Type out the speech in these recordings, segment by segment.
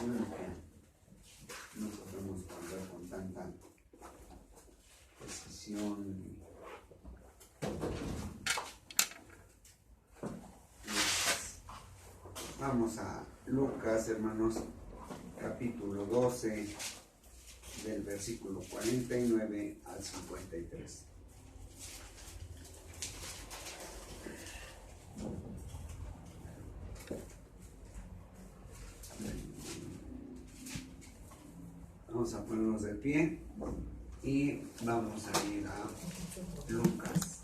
situación que no podemos volver con tanta precisión. Vamos a Lucas, hermanos, capítulo 12, del versículo 49 al 53. Vamos a ponernos de pie y vamos a ir a Lucas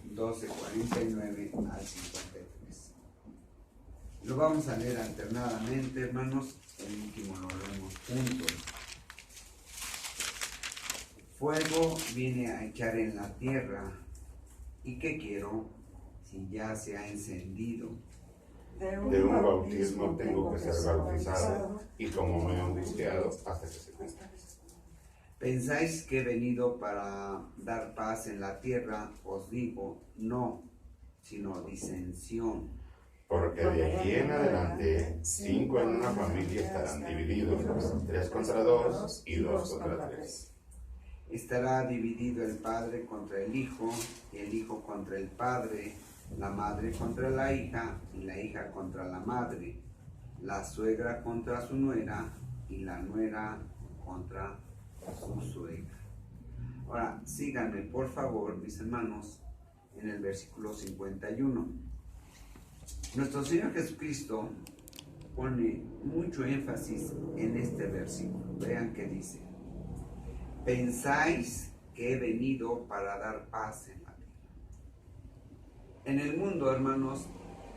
12, 49 al 53. Lo vamos a leer alternadamente, hermanos. El último lo leemos juntos. Fuego viene a echar en la tierra, ¿y qué quiero si ya se ha encendido? De un bautismo tengo que ser bautizado, y como me he angustiado hasta que se cumpla. ¿Pensáis que he venido para dar paz en la tierra? Os digo, no, sino disensión. Porque de aquí en adelante, 5 en una familia estarán divididos, 3 contra 2 y 2 contra 3. Estará dividido el padre contra el hijo, y el hijo contra el padre, la madre contra la hija, y la hija contra la madre, la suegra contra su nuera, y la nuera contra su suegra. Ahora, síganme, por favor, mis hermanos, en el versículo 51. Nuestro Señor Jesucristo pone mucho énfasis en este versículo. Vean que dice: ¿pensáis que he venido para dar paz en la tierra? En el mundo, hermanos,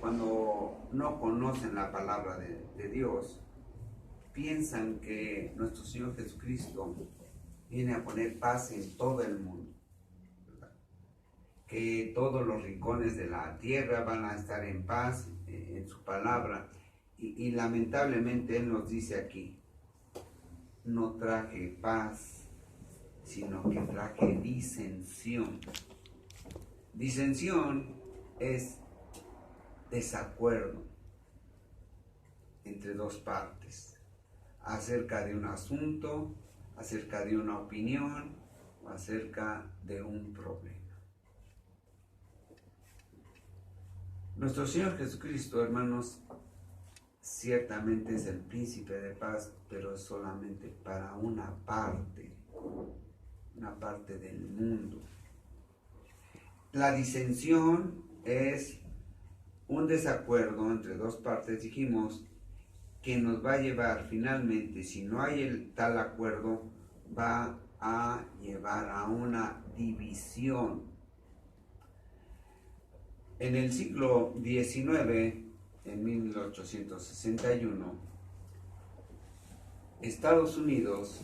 cuando no conocen la palabra de Dios, piensan que nuestro Señor Jesucristo viene a poner paz en todo el mundo, ¿verdad? Que todos los rincones de la tierra van a estar en paz en su palabra. Y lamentablemente Él nos dice aquí: no traje paz, sino que traje disensión. Disensión es desacuerdo entre dos partes acerca de un asunto, acerca de una opinión o acerca de un problema. Nuestro Señor Jesucristo, hermanos, ciertamente es el príncipe de paz, pero es solamente para una parte del mundo. La disensión es un desacuerdo entre dos partes, dijimos, que nos va a llevar finalmente, si no hay el tal acuerdo, va a llevar a una división. En el siglo XIX, en 1861, Estados Unidos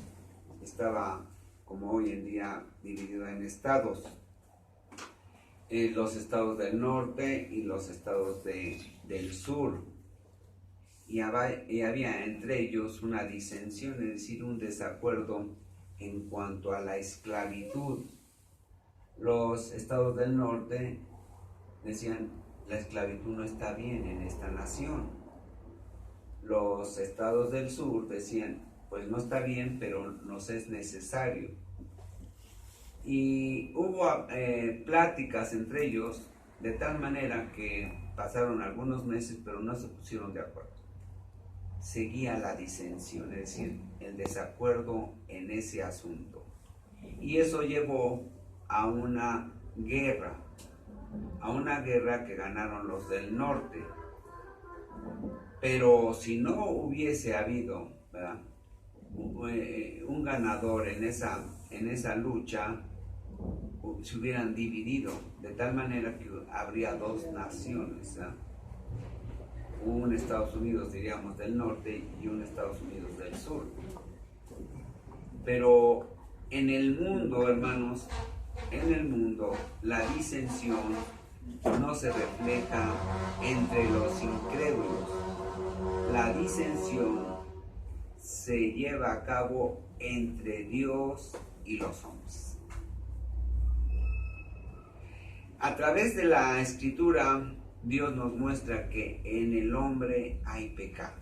estaba, como hoy en día, dividido en estados. Los estados del norte y los estados del sur. Y había entre ellos una disensión, es decir, un desacuerdo en cuanto a la esclavitud. Los estados del norte decían: la esclavitud no está bien en esta nación. Los estados del sur decían: pues no está bien, pero nos es necesario. Y hubo pláticas entre ellos, de tal manera que pasaron algunos meses, pero no se pusieron de acuerdo. Seguía la disensión, es decir, el desacuerdo en ese asunto. Y eso llevó a una guerra que ganaron los del norte. Pero si no hubiese habido, ¿verdad?, un ganador en esa lucha, se hubieran dividido, de tal manera que habría dos naciones, ¿verdad? Un Estados Unidos, diríamos, del norte y un Estados Unidos del sur. Pero en el mundo, hermanos, la disensión no se refleja entre los incrédulos. La disensión se lleva a cabo entre Dios y los hombres. A través de la Escritura Dios nos muestra que en el hombre hay pecado.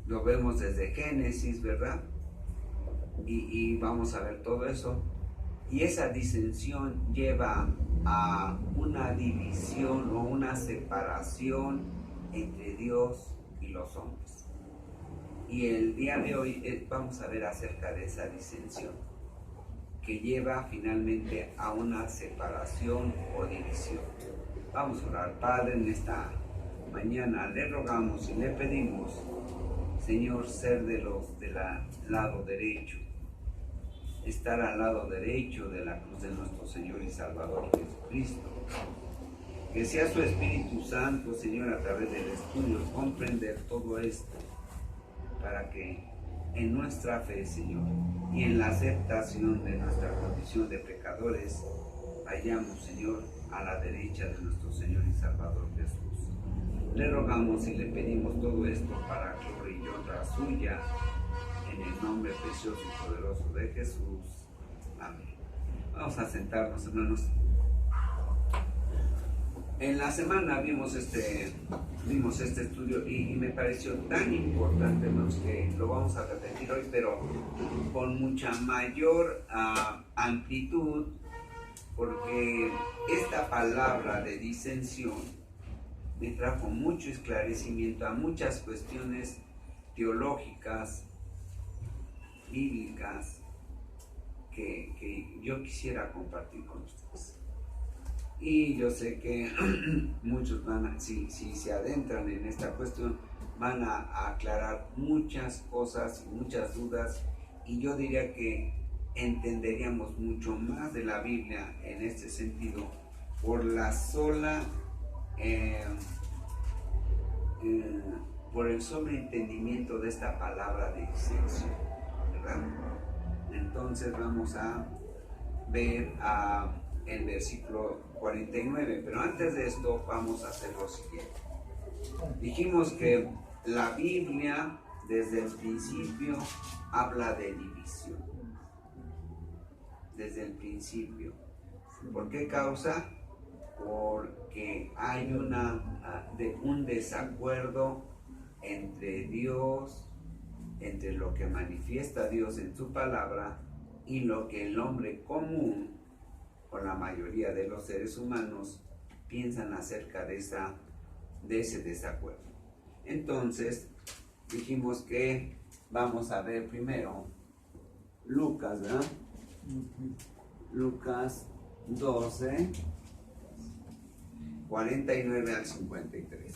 Lo vemos desde Génesis, ¿verdad? Y vamos a ver todo eso. Y esa disensión lleva a una división o una separación entre Dios y los hombres. Y el día de hoy vamos a ver acerca de esa disensión que lleva finalmente a una separación o división. Vamos a orar. Padre, en esta mañana le rogamos y le pedimos, Señor, ser de los del lado derecho, estar al lado derecho de la cruz de nuestro Señor y Salvador Jesucristo. Que sea su Espíritu Santo, Señor, a través del estudio, comprender todo esto, para que en nuestra fe, Señor, y en la aceptación de nuestra condición de pecadores, vayamos, Señor, a la derecha de nuestro Señor y Salvador Jesús. Le rogamos y le pedimos todo esto para gloria y honra suya, en el nombre precioso y poderoso de Jesús. Amén. Vamos a sentarnos, hermanos. En la semana vimos este estudio y me pareció tan importante, hermanos, que lo vamos a repetir hoy, pero con mucha mayor amplitud, porque esta palabra de disensión me trajo mucho esclarecimiento a muchas cuestiones teológicas, bíblicas, que yo quisiera compartir con ustedes. Y yo sé que muchos si se adentran en esta cuestión, van a aclarar muchas cosas y muchas dudas, y yo diría que entenderíamos mucho más de la Biblia en este sentido por la sola por el sobreentendimiento de esta palabra de disensión, ¿verdad? Entonces vamos a ver el versículo 49, pero antes de esto vamos a hacer lo siguiente. Dijimos que la Biblia desde el principio habla de división, desde el principio. ¿Por qué causa? Porque hay un desacuerdo entre Dios, entre lo que manifiesta Dios en su palabra y lo que el hombre común, o la mayoría de los seres humanos, piensan acerca de ese desacuerdo. Entonces, dijimos que vamos a ver primero Lucas, ¿verdad? Lucas 12, 49 al 53.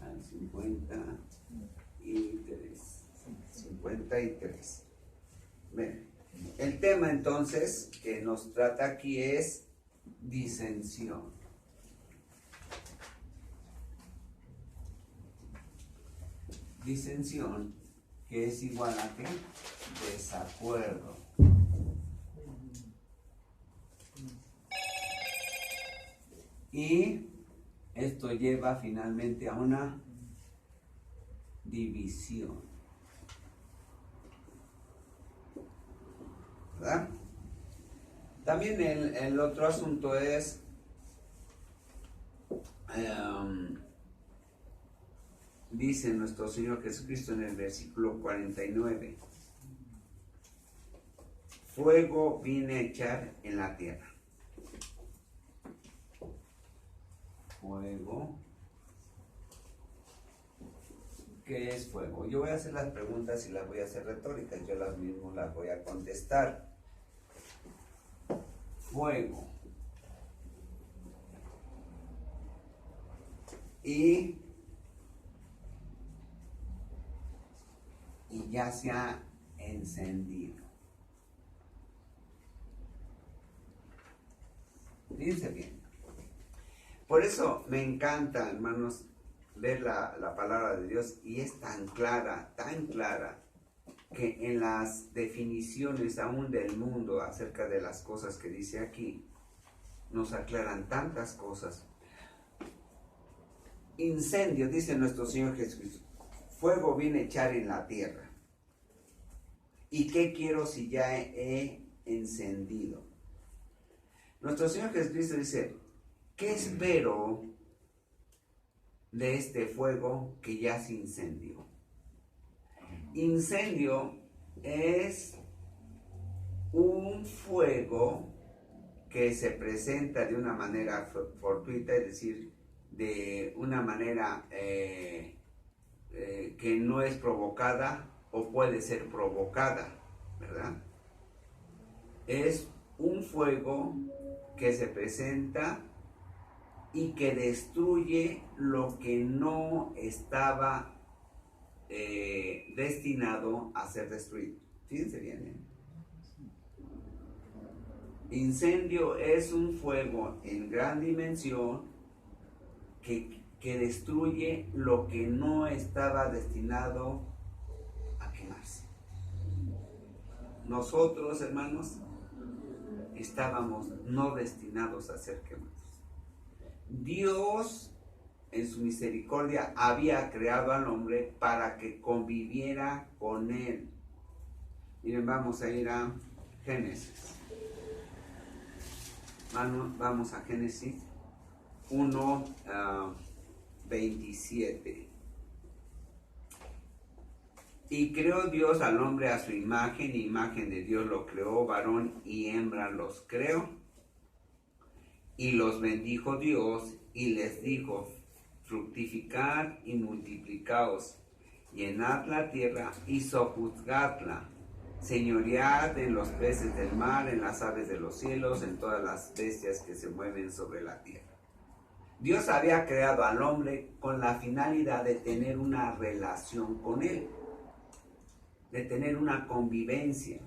Al 53. Bien. El tema entonces que nos trata aquí es disensión. Disensión, que es igual a ¿qué? Desacuerdo. Y esto lleva finalmente a una división, ¿verdad? También el otro asunto es dice nuestro Señor Jesucristo en el versículo 49: fuego vine a echar en la tierra. Fuego. ¿Qué es fuego? Yo voy a hacer las preguntas y las voy a hacer retóricas, yo las mismas las voy a contestar. Fuego. Y ya se ha encendido. Fíjense bien. Por eso me encanta, hermanos, ver la palabra de Dios, y es tan clara, que en las definiciones aún del mundo acerca de las cosas que dice aquí, nos aclaran tantas cosas. Incendio, dice nuestro Señor Jesucristo: fuego viene a echar en la tierra. ¿Y qué quiero si ya he encendido? Nuestro Señor Jesucristo dice, ¿qué espero de este fuego que ya se incendió? Incendio es un fuego que se presenta de una manera fortuita, es decir, de una manera que no es provocada o puede ser provocada, ¿verdad? Es un fuego que se presenta y que destruye lo que no estaba destinado a ser destruido. Fíjense bien, ¿eh? Incendio es un fuego en gran dimensión que destruye lo que no estaba destinado a quemarse. Nosotros, hermanos, estábamos no destinados a ser quemados. Dios, en su misericordia, había creado al hombre para que conviviera con él. Miren, vamos a ir a Génesis. Vamos a Génesis 1, 27. Y creó Dios al hombre a su imagen, imagen de Dios lo creó, varón y hembra los creó. Y los bendijo Dios y les dijo, fructificad y multiplicaos, llenad la tierra y sojuzgadla, señoread en los peces del mar, en las aves de los cielos, en todas las bestias que se mueven sobre la tierra. Dios había creado al hombre con la finalidad de tener una relación con él, de tener una convivencia,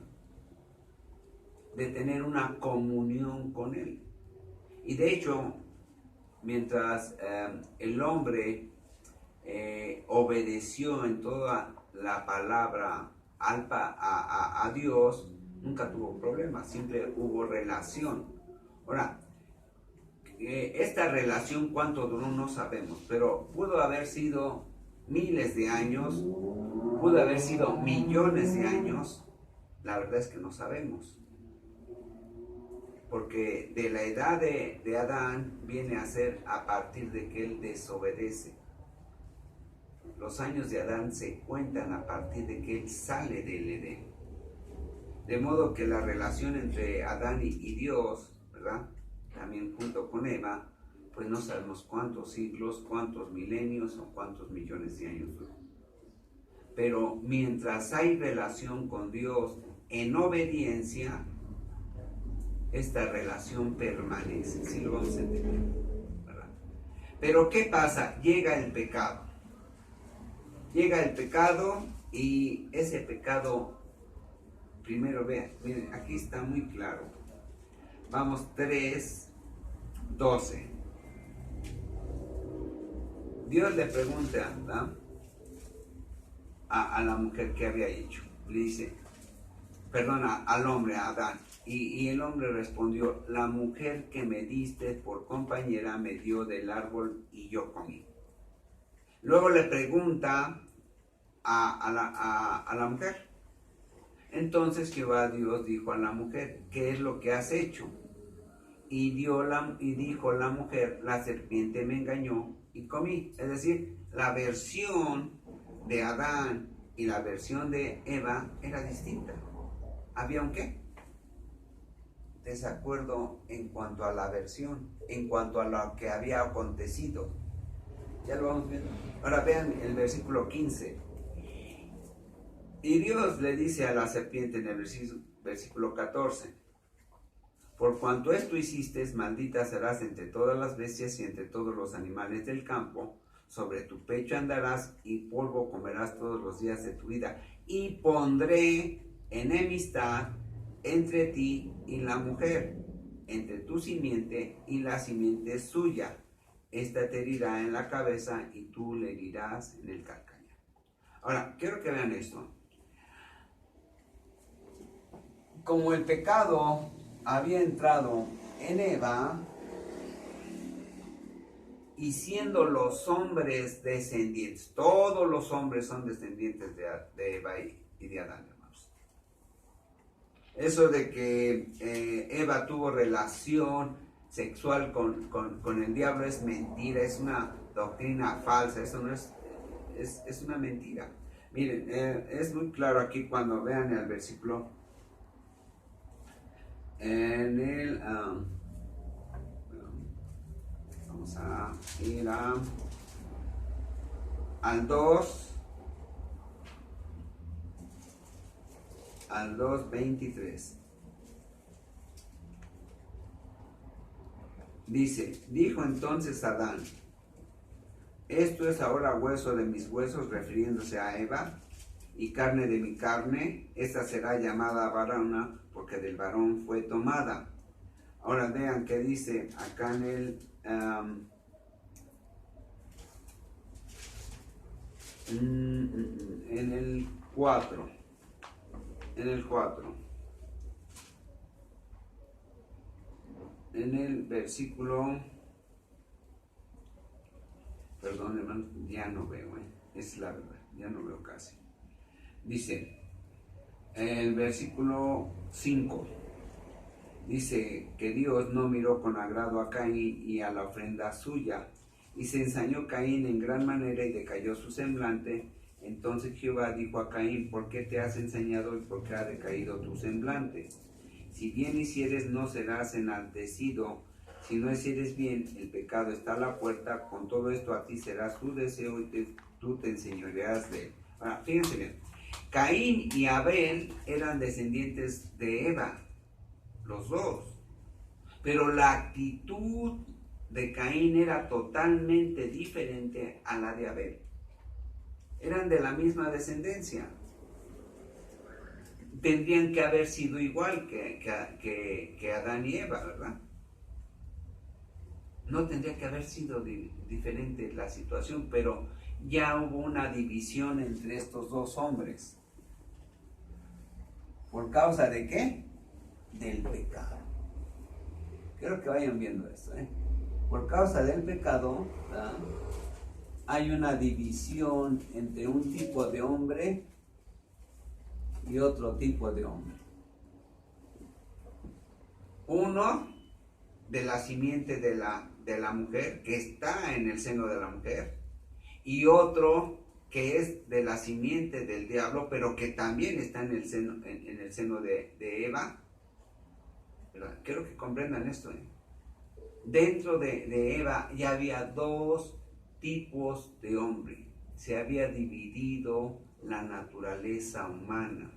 de tener una comunión con él. Y de hecho, mientras el hombre obedeció en toda la palabra a Dios, nunca tuvo problemas, siempre hubo relación. Ahora, esta relación cuánto duró no sabemos, pero pudo haber sido miles de años, pudo haber sido millones de años, la verdad es que no sabemos. Porque de la edad de Adán viene a ser a partir de que él desobedece. Los años de Adán se cuentan a partir de que él sale del Edén. De modo que la relación entre Adán y Dios, ¿verdad? También junto con Eva, pues no sabemos cuántos siglos, cuántos milenios o cuántos millones de años duró. Pero mientras hay relación con Dios en obediencia, esta relación permanece, ¿sí lo vamos a entender? ¿Verdad? Pero ¿qué pasa? Llega el pecado. Llega el pecado y ese pecado, primero vean, miren, aquí está muy claro. Vamos, 3:12. Dios le pregunta, ¿verdad?, a la mujer que había hecho. Le dice, perdona, al hombre, a Adán. Y el hombre respondió, la mujer que me diste por compañera me dio del árbol y yo comí. Luego le pregunta a la mujer. Entonces Jehová Dios dijo a la mujer, ¿qué es lo que has hecho? Y dijo la mujer, la serpiente me engañó y comí. Es decir, la versión de Adán y la versión de Eva era distinta. ¿Había un qué? Desacuerdo en cuanto a la versión, en cuanto a lo que había acontecido. Ya lo vamos viendo. Ahora vean el versículo 15. Y Dios le dice a la serpiente en el versículo 14, por cuanto esto hiciste, maldita serás entre todas las bestias y entre todos los animales del campo, sobre tu pecho andarás y polvo comerás todos los días de tu vida. Y pondré enemistad entre ti y la mujer, entre tu simiente y la simiente suya. Esta te herirá en la cabeza y tú le herirás en el calcañar. Ahora, quiero que vean esto. Como el pecado había entrado en Eva, y siendo los hombres descendientes, todos los hombres son descendientes de Eva y de Adán, hermanos. Eso de que Eva tuvo relación sexual con el diablo es mentira, es una doctrina falsa, eso no es una mentira. Miren, es muy claro aquí cuando vean el versículo, en el, vamos a ir al 2:23. Dice, dijo entonces Adán, esto es ahora hueso de mis huesos, refiriéndose a Eva, y carne de mi carne, esta será llamada varona, porque del varón fue tomada. Ahora vean qué dice acá en el 4. En el 4. En el versículo, perdón hermano, ya no veo, es la verdad, ya no veo casi. Dice, el versículo 5, dice que Dios no miró con agrado a Caín y a la ofrenda suya, y se ensañó Caín en gran manera y decayó su semblante. Entonces Jehová dijo a Caín, ¿por qué te has ensañado y por qué ha decaído tu semblante? Si bien hicieres, no serás enaltecido. Si no hicieres bien, el pecado está a la puerta. Con todo esto a ti será su deseo y tú te enseñorearás de él. Ahora, fíjense bien. Caín y Abel eran descendientes de Eva, los dos. Pero la actitud de Caín era totalmente diferente a la de Abel. Eran de la misma descendencia. Tendrían que haber sido igual que Adán y Eva, ¿verdad? No tendría que haber sido diferente la situación, pero ya hubo una división entre estos dos hombres. ¿Por causa de qué? Del pecado. Quiero que vayan viendo esto, Por causa del pecado, ¿verdad? Hay una división entre un tipo de hombre y otro tipo de hombre. Uno de la simiente de la mujer, que está en el seno de la mujer, y otro que es de la simiente del diablo, pero que también está en el seno de Eva. ¿Verdad? Quiero que comprendan esto. Dentro de Eva ya había dos tipos de hombre. Se había dividido la naturaleza humana.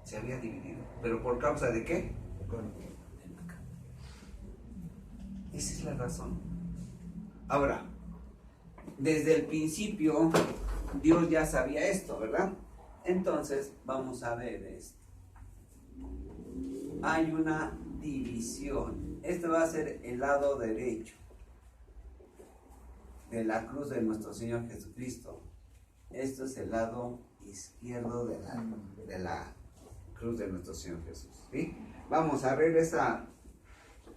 Se había dividido. ¿Pero por causa de qué? Esa es la razón. Ahora, desde el principio, Dios ya sabía esto, ¿verdad? Entonces, vamos a ver esto. Hay una división. Este va a ser el lado derecho de la cruz de nuestro Señor Jesucristo. Esto es el lado izquierdo de la cruz de nuestro Señor Jesús. ¿Sí? Vamos a regresar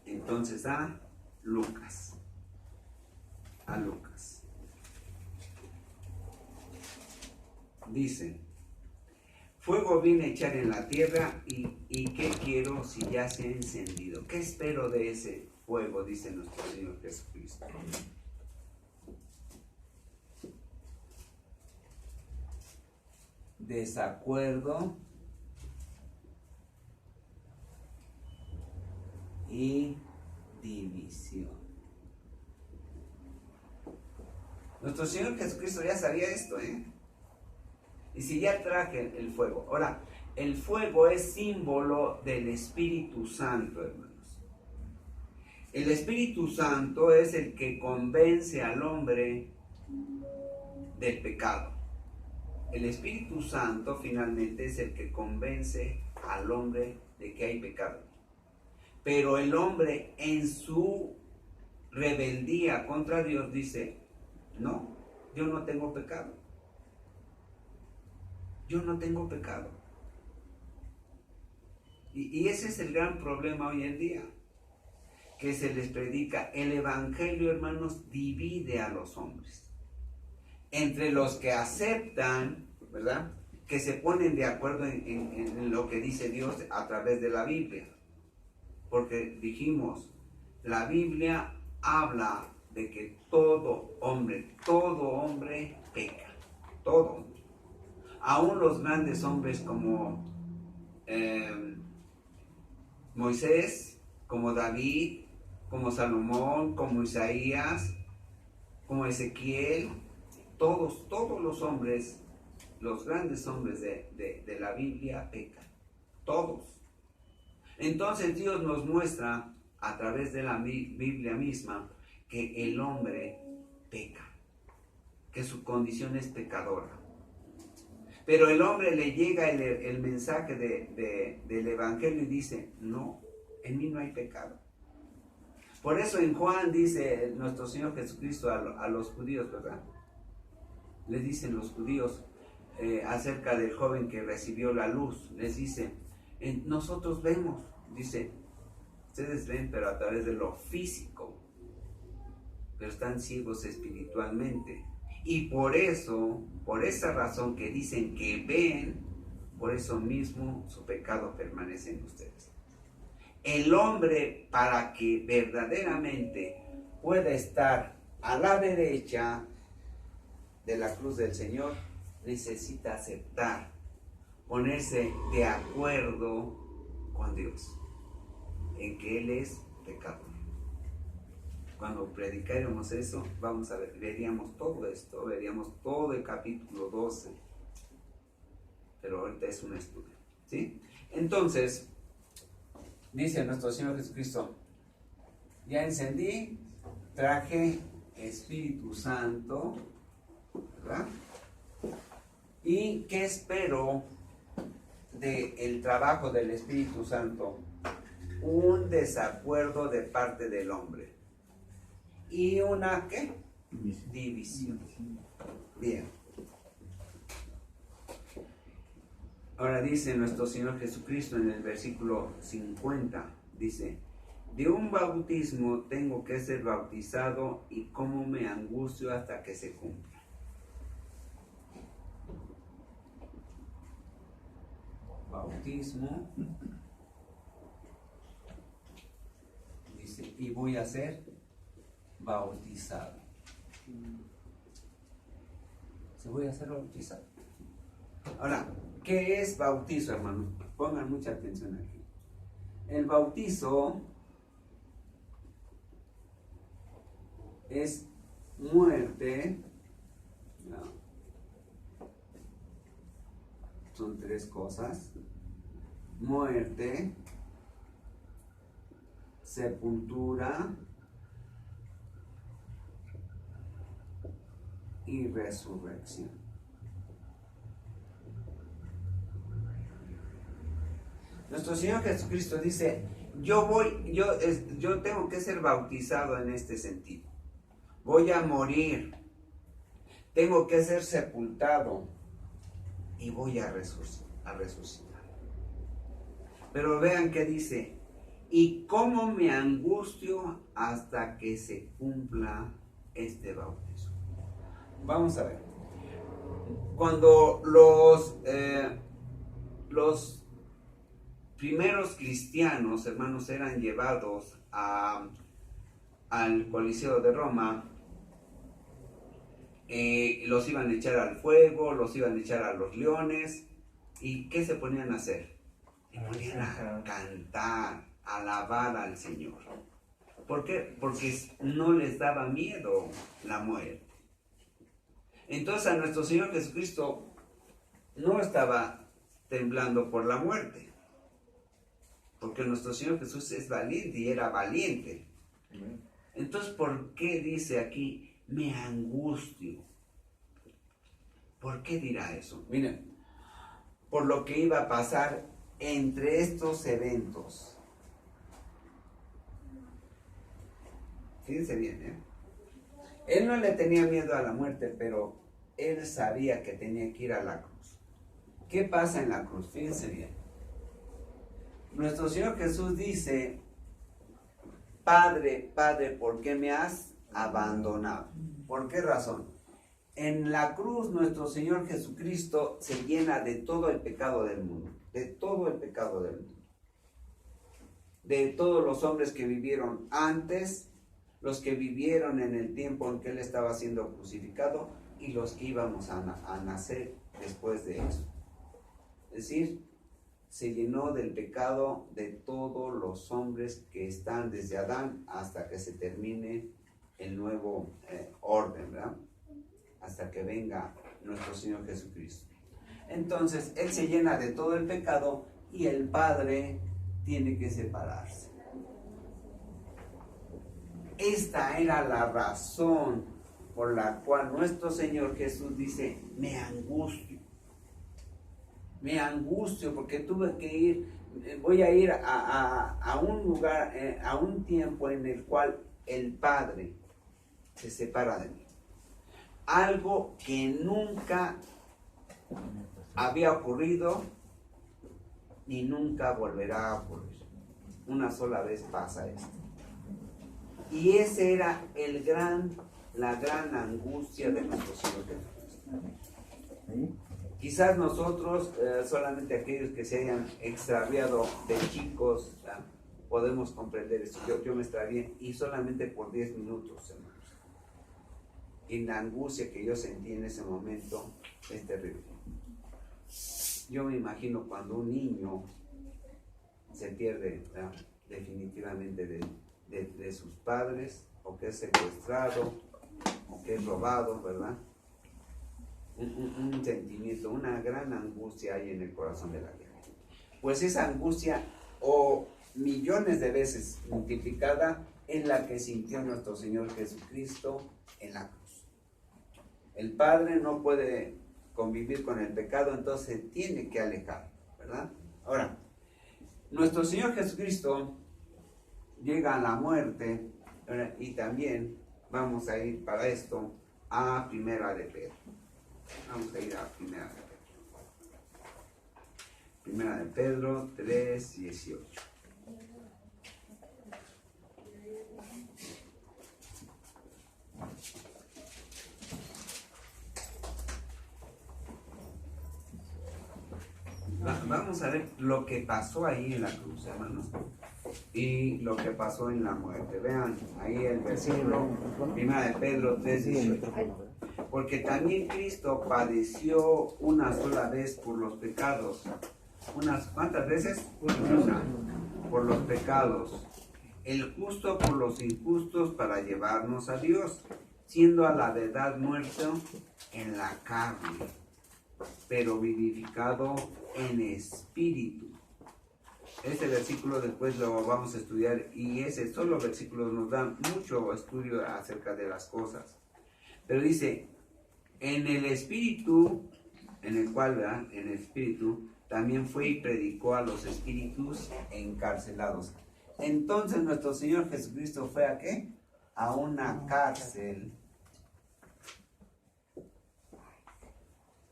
entonces a Lucas. A Lucas. Dice, fuego vine a echar en la tierra y ¿qué quiero si ya se ha encendido? ¿Qué espero de ese fuego? Dice nuestro Señor Jesucristo. Desacuerdo y división. Nuestro Señor Jesucristo ya sabía esto, Y si ya traje el fuego. Ahora, el fuego es símbolo del Espíritu Santo, hermanos. El Espíritu Santo es el que convence al hombre del pecado. El Espíritu Santo finalmente es el que convence al hombre de que hay pecado. Pero el hombre en su rebeldía contra Dios dice, no, yo no tengo pecado. Yo no tengo pecado. Y ese es el gran problema hoy en día, que se les predica. El Evangelio, hermanos, divide a los hombres. Entre los que aceptan, ¿verdad?, que se ponen de acuerdo en lo que dice Dios a través de la Biblia. Porque dijimos, la Biblia habla de que todo hombre peca, todo. Aún los grandes hombres como Moisés, como David, como Salomón, como Isaías, como Ezequiel, todos los hombres, los grandes hombres de la Biblia pecan, todos. Entonces Dios nos muestra a través de la Biblia misma que el hombre peca, que su condición es pecadora. Pero el hombre le llega el mensaje del Evangelio y dice, no, en mí no hay pecado. Por eso en Juan dice nuestro Señor Jesucristo a los judíos, ¿verdad? Les dicen los judíos acerca del joven que recibió la luz, les dice, nosotros vemos, dice, ustedes ven pero a través de lo físico, pero están ciegos espiritualmente. Y por esa razón que dicen que ven, por eso mismo su pecado permanece en ustedes. El hombre, para que verdaderamente pueda estar a la derecha de la cruz del Señor, necesita aceptar, ponerse de acuerdo con Dios, en que Él es pecador. Cuando predicáramos eso, vamos a ver, veríamos todo esto, veríamos todo el capítulo 12, pero ahorita es un estudio, ¿sí? Entonces, dice nuestro Señor Jesucristo, ya encendí, traje Espíritu Santo, ¿verdad? ¿Y qué espero del trabajo del Espíritu Santo? Un desacuerdo de parte del hombre. ¿Y una qué? División. Bien. Ahora dice nuestro Señor Jesucristo en el versículo 50, dice, de un bautismo tengo que ser bautizado y cómo me angustio hasta que se cumpla. Bautismo, dice, y voy a ser bautizado. Se voy a ser bautizado. Ahora, ¿qué es bautizo, hermano? Pongan mucha atención aquí. El bautizo es muerte. No. Son tres cosas: muerte, sepultura y resurrección. Nuestro Señor Jesucristo dice, yo tengo que ser bautizado en este sentido. Voy a morir, tengo que ser sepultado y voy a resucitar. Pero vean que dice, y cómo me angustio hasta que se cumpla este bautismo. Vamos a ver. Cuando los primeros cristianos, hermanos, eran llevados al Coliseo de Roma, los iban a echar al fuego, los iban a echar a los leones. ¿Y qué se ponían a hacer? Se ponían a cantar, a alabar al Señor. ¿Por qué? Porque no les daba miedo la muerte. Entonces a nuestro Señor Jesucristo no estaba temblando por la muerte, porque nuestro Señor Jesús es valiente y era valiente. Entonces, ¿por qué dice aquí, me angustio? ¿Por qué dirá eso? Miren, por lo que iba a pasar entre estos eventos. Fíjense bien, ¿eh? Él no le tenía miedo a la muerte, pero él sabía que tenía que ir a la cruz. ¿Qué pasa en la cruz? Fíjense bien. Nuestro Señor Jesús dice, Padre, Padre, ¿por qué me has abandonado? ¿Por qué razón? En la cruz nuestro Señor Jesucristo se llena de todo el pecado del mundo, de todo el pecado del mundo, de todos los hombres que vivieron antes, los que vivieron en el tiempo en que Él estaba siendo crucificado y los que íbamos a nacer después de eso. Es decir, se llenó del pecado de todos los hombres que están desde Adán hasta que se termine el nuevo orden, ¿verdad? Hasta que venga nuestro Señor Jesucristo. Entonces, Él se llena de todo el pecado y el Padre tiene que separarse. Esta era la razón por la cual nuestro Señor Jesús dice, me angustio porque tuve que ir, voy a ir a un lugar, a un tiempo en el cual el Padre se separa de mí. Algo que nunca había ocurrido ni nunca volverá a ocurrir. Una sola vez pasa esto. Y ese era la gran angustia de nuestro Señor Jesucristo. Quizás nosotros, solamente aquellos que se hayan extraviado de chicos, podemos comprender eso. Yo me extravié y solamente por 10 minutos, hermanos. Y la angustia que yo sentí en ese momento es terrible. Yo me imagino cuando un niño se pierde definitivamente de sus padres, o que es secuestrado, o que es robado, ¿verdad? Un sentimiento, una gran angustia hay en el corazón de la gente. Pues esa angustia, o millones de veces multiplicada, es la que sintió nuestro Señor Jesucristo en la cruz. El Padre no puede convivir con el pecado, entonces tiene que alejar, ¿verdad? Ahora, nuestro Señor Jesucristo llega a la muerte, ¿verdad? Y también vamos a ir para esto a Primera de Pedro. Vamos a ir a Primera de Pedro. Primera de Pedro 3:18. Vamos a ver lo que pasó ahí en la cruz, hermanos, y lo que pasó en la muerte. Vean ahí el versículo, Primera de Pedro 3:18. Porque también Cristo padeció una sola vez por los pecados. ¿Cuántas veces? Una. Por los pecados. El justo por los injustos para llevarnos a Dios, siendo a la verdad muerto en la carne, pero vivificado en espíritu. Este versículo después lo vamos a estudiar, y ese solo versículo nos da mucho estudio acerca de las cosas. Pero dice, en el espíritu, en el cual, ¿verdad? En el espíritu, también fue y predicó a los espíritus encarcelados. Entonces nuestro Señor Jesucristo fue ¿a qué? A una cárcel.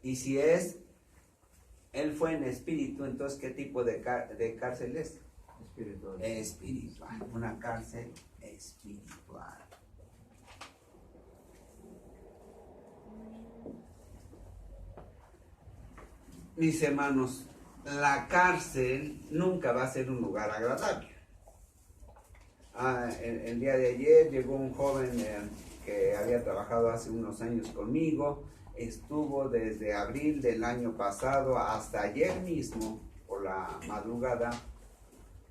Y si Él fue en espíritu, entonces ¿qué tipo de cárcel es? Espiritual. Espiritual, una cárcel espiritual. Mis hermanos, la cárcel nunca va a ser un lugar agradable. El día de ayer llegó un joven que había trabajado hace unos años conmigo. Estuvo desde abril del año pasado hasta ayer mismo, por la madrugada,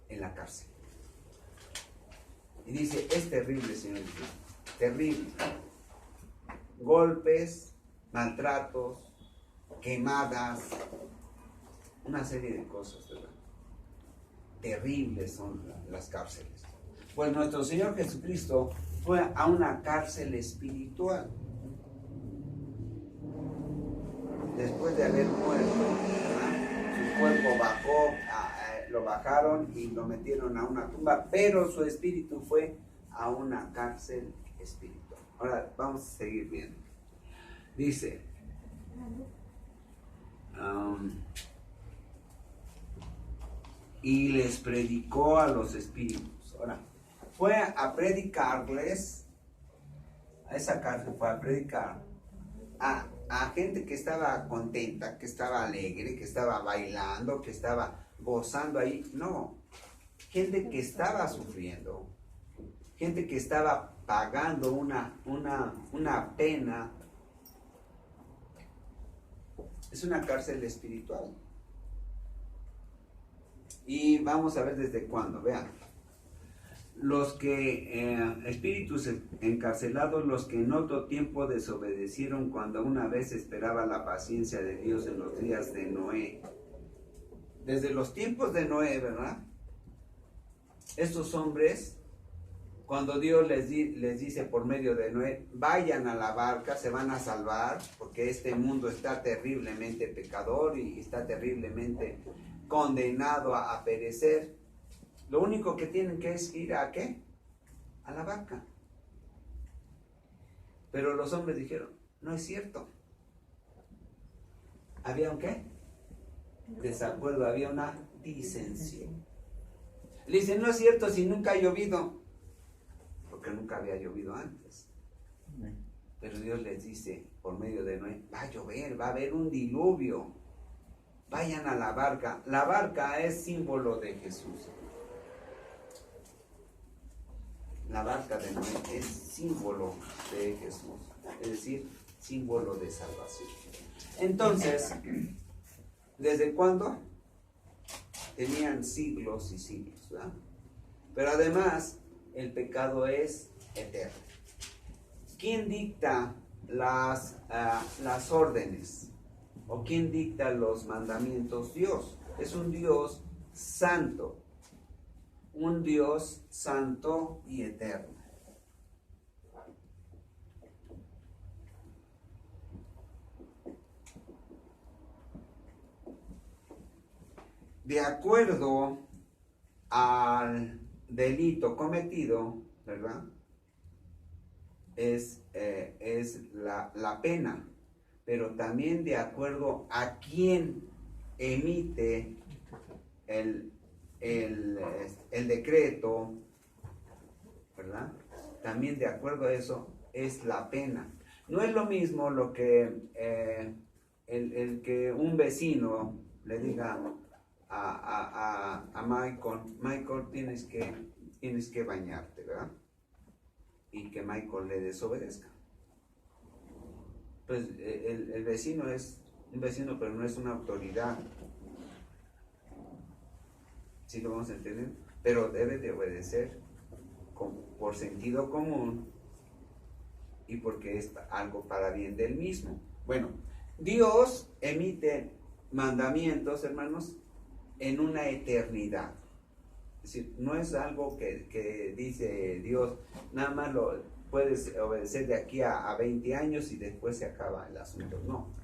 en la cárcel. Y dice, es terrible, señor, terrible. Golpes, maltratos, quemadas, una serie de cosas, ¿verdad? Terribles son las cárceles. Pues nuestro Señor Jesucristo fue a una cárcel espiritual. Después de haber muerto, ¿verdad? Su cuerpo bajó, lo bajaron y lo metieron a una tumba, pero su espíritu fue a una cárcel espiritual. Ahora vamos a seguir viendo. Dice, y les predicó a los espíritus. Ahora, fue a predicarles, a esa cárcel fue a predicar a gente que estaba contenta, que estaba alegre, que estaba bailando, que estaba gozando ahí. No, gente que estaba sufriendo, gente que estaba pagando una pena. Es una cárcel espiritual. Y vamos a ver desde cuándo. Vean, los que espíritus encarcelados, los que en otro tiempo desobedecieron cuando una vez esperaba la paciencia de Dios en los días de Noé. Desde los tiempos de Noé, ¿verdad? Estos hombres, cuando Dios les dice por medio de Noé, vayan a la barca, se van a salvar, porque este mundo está terriblemente pecador y está terriblemente condenado a perecer. Lo único que tienen que es ir ¿a qué? A la barca. Pero los hombres dijeron, no es cierto. ¿Había un qué? Desacuerdo, había una disensión. Le dicen, no es cierto si nunca ha llovido. Porque nunca había llovido antes. Pero Dios les dice, por medio de Noé, va a llover, va a haber un diluvio. Vayan a la barca. La barca es símbolo de Jesús. La barca de Noé es símbolo de Jesús, es decir, símbolo de salvación. Entonces, ¿desde cuándo? Tenían siglos y siglos, ¿verdad? Pero además, el pecado es eterno. ¿Quién dicta las órdenes? ¿O quién dicta los mandamientos? Dios. Es un Dios santo. Un Dios santo y eterno. De acuerdo al delito cometido, ¿verdad? Es la pena, pero también de acuerdo a quién emite el decreto, ¿verdad? También de acuerdo a eso es la pena. No es lo mismo lo que el que un vecino le diga a Michael, tienes que bañarte, ¿verdad? Y que Michael le desobedezca. Pues el vecino es un vecino, pero no es una autoridad. ¿Sí lo vamos a entender? Pero debe de obedecer por sentido común y porque es algo para bien del mismo. Bueno, Dios emite mandamientos, hermanos, en una eternidad. Es decir, no es algo que dice Dios, nada más lo puedes obedecer de aquí a 20 años y después se acaba el asunto. No,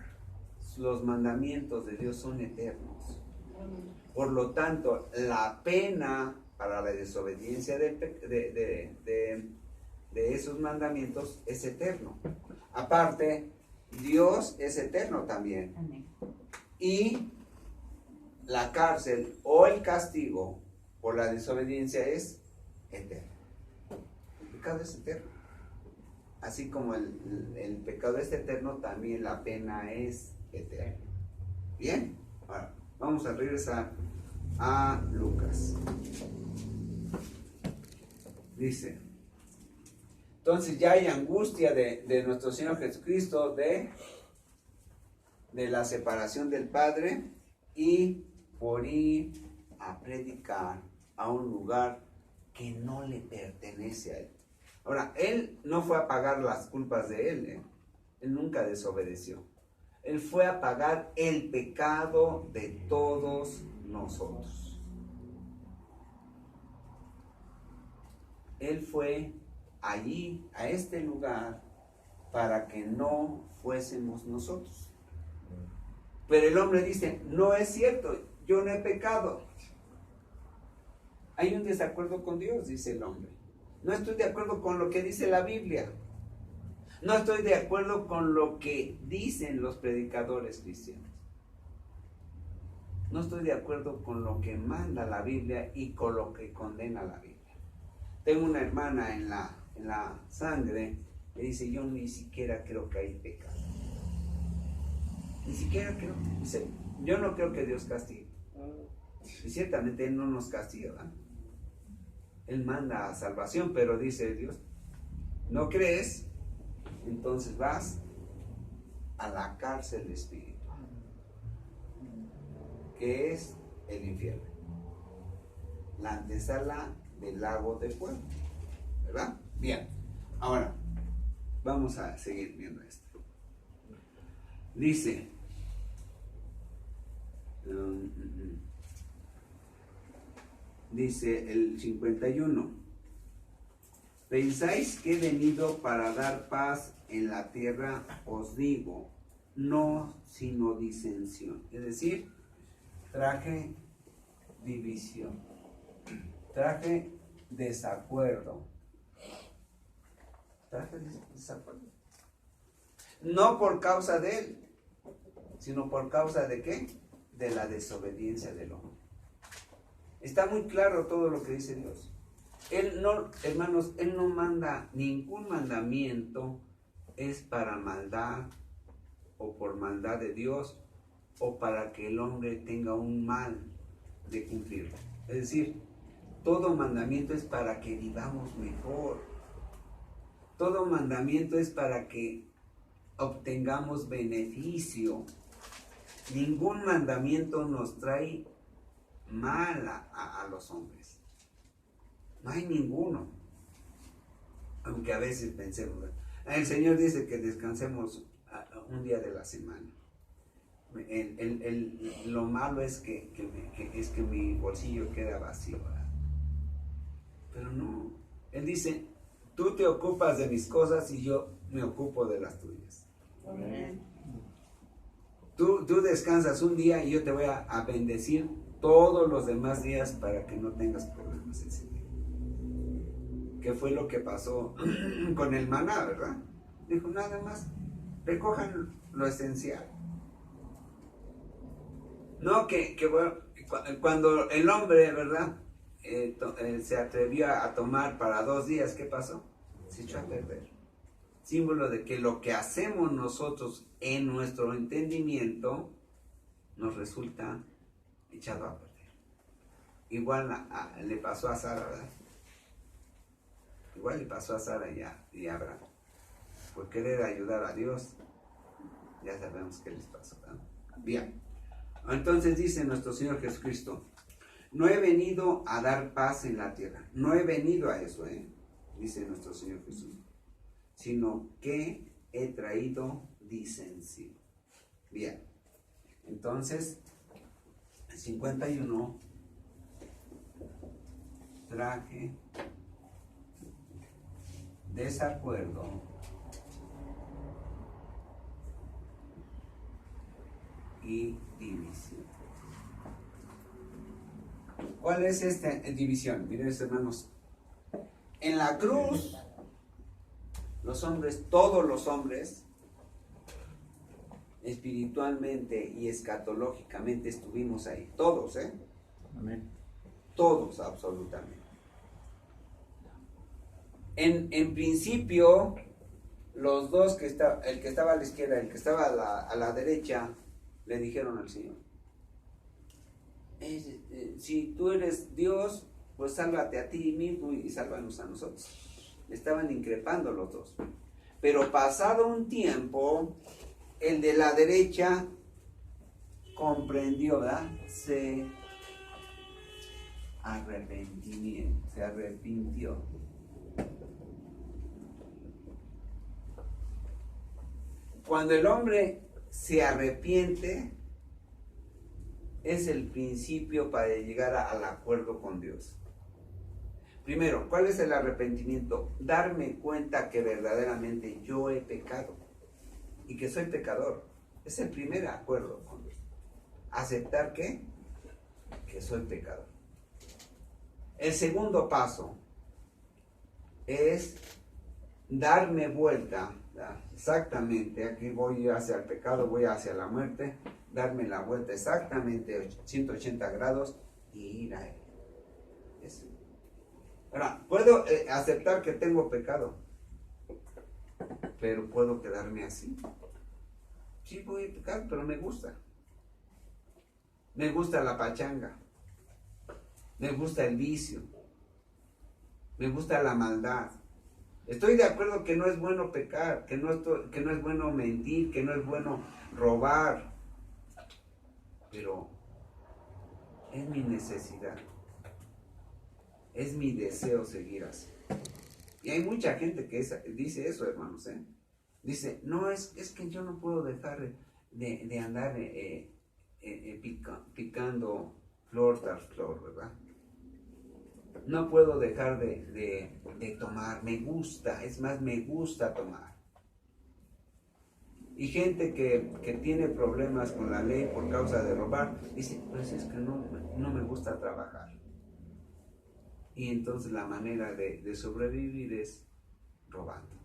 los mandamientos de Dios son eternos. Por lo tanto, la pena para la desobediencia de esos mandamientos es eterno. Aparte, Dios es eterno también. Amén. Y la cárcel o el castigo por la desobediencia es eterno. El pecado es eterno. Así como el pecado es eterno, también la pena es eterna. Bien, ahora vamos a regresar a Lucas. Dice, entonces ya hay angustia de nuestro Señor Jesucristo de la separación del Padre y por ir a predicar a un lugar que no le pertenece a Él. Ahora, Él no fue a pagar las culpas de Él, Él nunca desobedeció. Él fue a pagar el pecado de todos nosotros. Él fue allí, a este lugar, para que no fuésemos nosotros. Pero el hombre dice, no es cierto, yo no he pecado. Hay un desacuerdo con Dios, dice el hombre. No estoy de acuerdo con lo que dice la Biblia. No estoy de acuerdo con lo que dicen los predicadores cristianos. No estoy de acuerdo con lo que manda la Biblia y con lo que condena la Biblia. Tengo una hermana en la sangre que dice, yo ni siquiera creo que hay pecado. Ni siquiera creo. Dice, yo no creo que Dios castigue. Y ciertamente Él no nos castiga, ¿verdad? Él manda a salvación, pero dice Dios, ¿no crees? Entonces vas a la cárcel espiritual, que es el infierno, la antesala del lago de fuego, ¿verdad? Bien, ahora vamos a seguir viendo esto. Dice, dice el 51, ¿pensáis que he venido para dar paz en la tierra? Os digo, no, sino disensión. Es decir, traje división, traje desacuerdo. Traje desacuerdo. No por causa de Él, sino por causa de ¿qué? De la desobediencia del hombre. Está muy claro todo lo que dice Dios. Él no, hermanos, Él no manda ningún mandamiento es para maldad o por maldad de Dios o para que el hombre tenga un mal de cumplirlo. Es decir, todo mandamiento es para que vivamos mejor. Todo mandamiento es para que obtengamos beneficio. Ningún mandamiento nos trae mal a los hombres. No hay ninguno. Aunque a veces pensemos, el Señor dice que descansemos un día de la semana. Lo malo es que mi bolsillo queda vacío, ¿verdad? Pero no. Él dice, tú te ocupas de mis cosas y yo me ocupo de las tuyas. Amén. Tú descansas un día y yo te voy a bendecir todos los demás días para que no tengas problemas ese día. ¿Qué fue lo que pasó con el maná, verdad? Dijo, nada más, recojan lo esencial. No bueno, cuando el hombre, ¿verdad? Se atrevió a tomar para 2 días, ¿qué pasó? Se echó a perder. Símbolo de que lo que hacemos nosotros en nuestro entendimiento nos resulta echado a perder. Igual le pasó a Sara, ¿verdad? Igual le pasó a Sara y a Abraham. Por querer ayudar a Dios, ya sabemos qué les pasó, ¿verdad? Bien. Entonces dice nuestro Señor Jesucristo, no he venido a dar paz en la tierra. No he venido a eso, dice nuestro Señor Jesús. Sino que he traído disensión. Bien. Entonces, 51, traje desacuerdo y división. ¿Cuál es esta división? Miren, hermanos, en la cruz los hombres, todos los hombres, espiritualmente y escatológicamente estuvimos ahí, todos, Amén. Todos, absolutamente. En principio, los dos el que estaba a la izquierda, el que estaba a la derecha, le dijeron al Señor, si tú eres Dios, pues sálvate a ti mismo y sálvanos a nosotros. Le estaban increpando los dos. Pero pasado un tiempo, el de la derecha comprendió, ¿verdad? Se arrepintió. Cuando el hombre se arrepiente, es el principio para llegar al acuerdo con Dios. Primero, ¿cuál es el arrepentimiento? Darme cuenta que verdaderamente yo he pecado y que soy pecador. Es el primer acuerdo con Dios. Aceptar que soy pecador. El segundo paso es darme vuelta, ¿verdad? Exactamente, aquí voy hacia el pecado, voy hacia la muerte, darme la vuelta exactamente 180 grados y ir a Él. Eso. Ahora, puedo aceptar que tengo pecado, pero puedo quedarme así. Sí voy a pecar, pero me gusta. Me gusta la pachanga. Me gusta el vicio. Me gusta la maldad. Estoy de acuerdo que no es bueno pecar, que no es bueno mentir, que no es bueno robar. Pero es mi necesidad. Es mi deseo seguir así. Y hay mucha gente que dice eso, hermanos. Dice, no, es que yo no puedo dejar de andar picando flor tras flor, ¿verdad? No puedo dejar de tomar, me gusta, es más, me gusta tomar. Y gente que tiene problemas con la ley por causa de robar, dice, pues es que no me gusta trabajar. Y entonces la manera de sobrevivir es robando.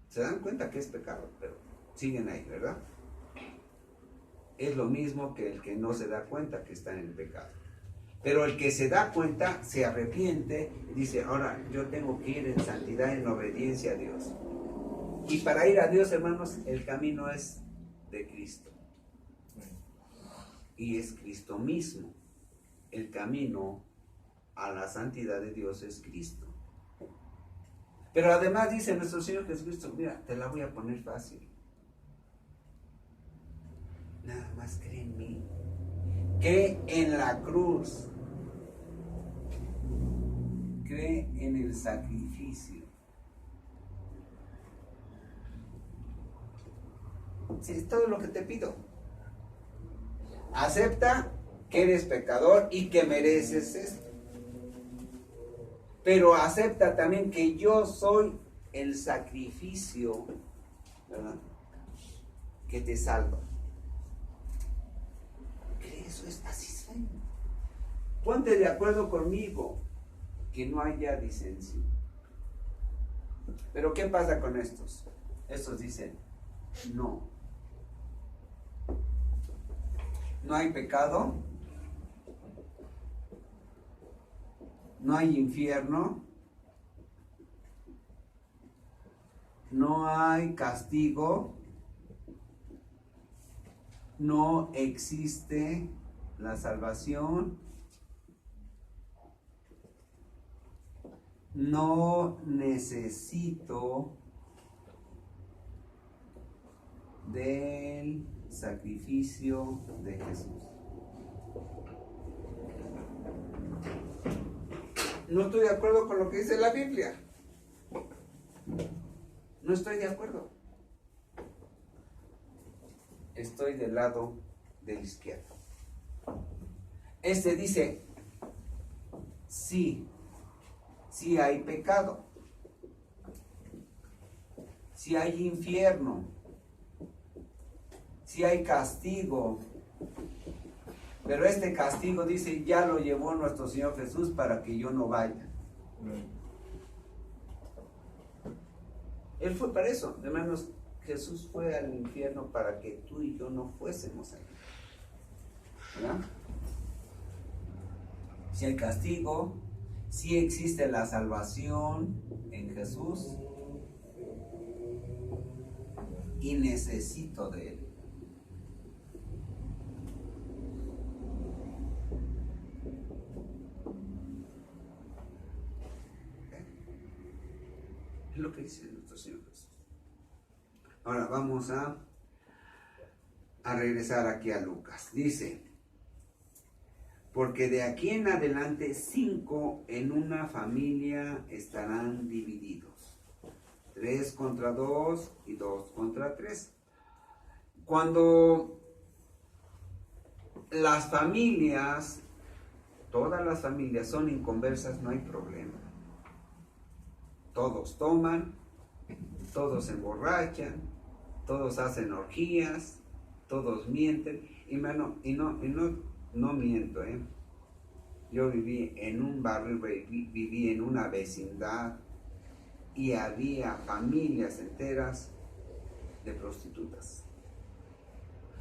Se dan cuenta que es pecado, pero siguen ahí, ¿verdad? Es lo mismo que el que no se da cuenta que está en el pecado. Pero el que se da cuenta, se arrepiente y dice, ahora yo tengo que ir en santidad, en obediencia a Dios. Y para ir a Dios, hermanos, el camino es de Cristo. Y es Cristo mismo. El camino a la santidad de Dios es Cristo. Pero además dice nuestro Señor Jesucristo, mira, te la voy a poner fácil. Nada más cree en mí. Cree en la cruz. Cree en el sacrificio. Sí, es todo lo que te pido. Acepta que eres pecador y que mereces esto. Pero acepta también que yo soy el sacrificio, ¿verdad?, que te salva. ¿Cree eso? Es así. Ponte de acuerdo conmigo, que no haya disensión. Pero ¿qué pasa con estos? Estos dicen, no hay pecado, no hay infierno, no hay castigo, no existe la salvación, no necesito del sacrificio de Jesús. No estoy de acuerdo con lo que dice la Biblia. No estoy de acuerdo. Estoy del lado del izquierdo. Este dice, sí hay pecado, sí hay infierno, sí hay castigo, pero este castigo, dice, ya lo llevó nuestro Señor Jesús para que yo no vaya. Él fue para eso, hermanos. Jesús fue al infierno para que tú y yo no fuésemos allí, ¿verdad? Si hay castigo, si existe la salvación en Jesús, y necesito de Él. Es lo que dice nuestro Señor Jesús. Ahora vamos a regresar aquí a Lucas. Dice, porque de aquí en adelante 5 en una familia estarán divididos. 3 contra 2 y 2 contra 3. Cuando las familias, todas las familias son inconversas, no hay problema. Todos toman, todos se emborrachan, todos hacen orgías, todos mienten. Y no miento, Yo viví en un barrio, viví en una vecindad y había familias enteras de prostitutas.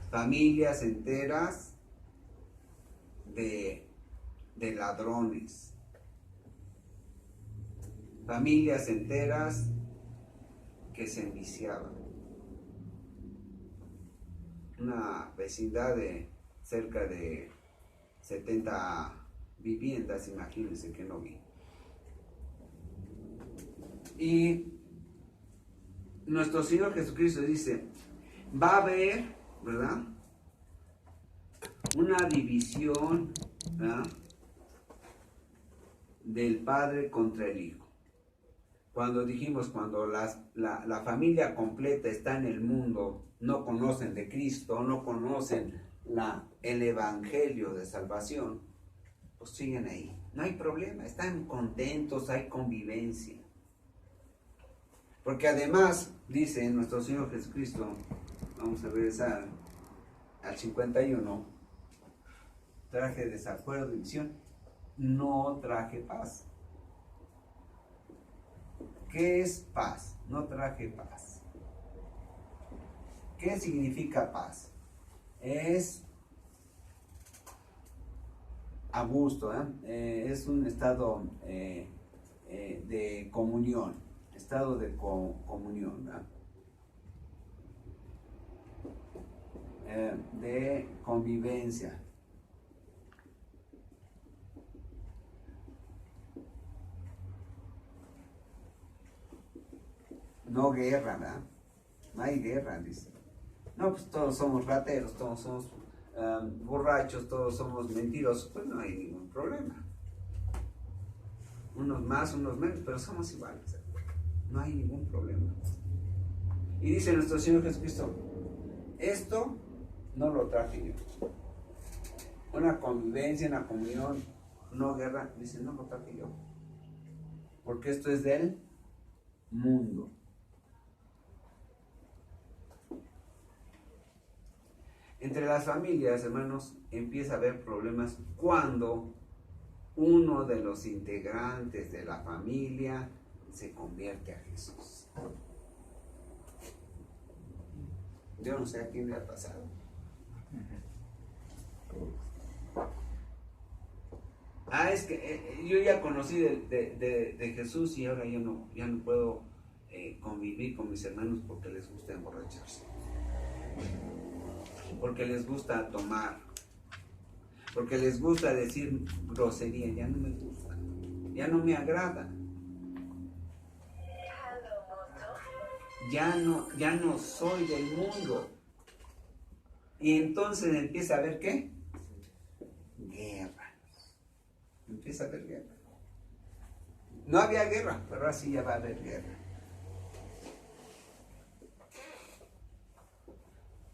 Familias enteras de ladrones. Familias enteras que se enviciaban. una vecindad de cerca de 70 viviendas, imagínense que no vi. Y nuestro Señor Jesucristo dice, va a haber, ¿verdad?, una división, ¿verdad?, del Padre contra el Hijo. Cuando dijimos, cuando la familia completa está en el mundo, no conocen de Cristo, no conocen el Evangelio de salvación, pues siguen ahí. No hay problema, están contentos, hay convivencia. Porque además, dice nuestro Señor Jesucristo, vamos a regresar al 51, traje desacuerdo, división, no traje paz. ¿Qué es paz? No traje paz. ¿Qué significa paz? Es a gusto, es un estado de comunión, estado de comunión, de convivencia. No guerra, ¿verdad? No hay guerra, dice. No, pues todos somos rateros, todos somos borrachos, todos somos mentirosos, pues no hay ningún problema. Unos más, unos menos, pero somos iguales. No hay ningún problema. Y dice nuestro Señor Jesucristo, esto no lo traje yo. Una convivencia, una comunión, no guerra, dice, no lo traje yo. Porque esto es del mundo. Entre las familias, hermanos, empieza a haber problemas cuando uno de los integrantes de la familia se convierte a Jesús. Yo no sé a quién le ha pasado. Es que yo ya conocí de Jesús y ahora ya no puedo convivir con mis hermanos porque les gusta emborracharse. Porque les gusta tomar, porque les gusta decir grosería, ya no me gusta, ya no me agrada, ya no soy del mundo. Y entonces empieza a haber ¿qué? Guerra. Empieza a haber guerra. No había guerra, pero ahora sí ya va a haber guerra.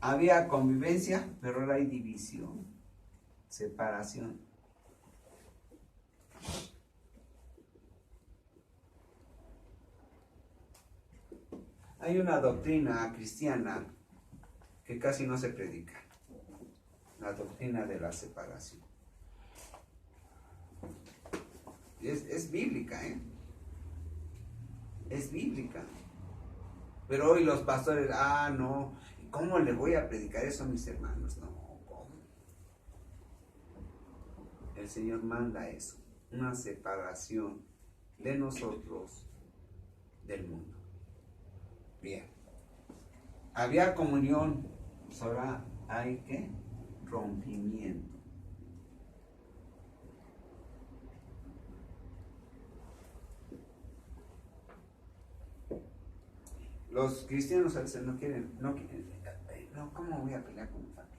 Había convivencia, pero ahora hay división, separación. Hay una doctrina cristiana que casi no se predica, la doctrina de la separación. Es bíblica, es bíblica. Pero hoy los pastores, no, ¿cómo le voy a predicar eso a mis hermanos? No, ¿cómo? El Señor manda eso, una separación de nosotros del mundo. Bien. Había comunión, pues ahora hay ¿qué? Rompimiento. Los cristianos a veces no quieren, ¿cómo voy a pelear con mi familia?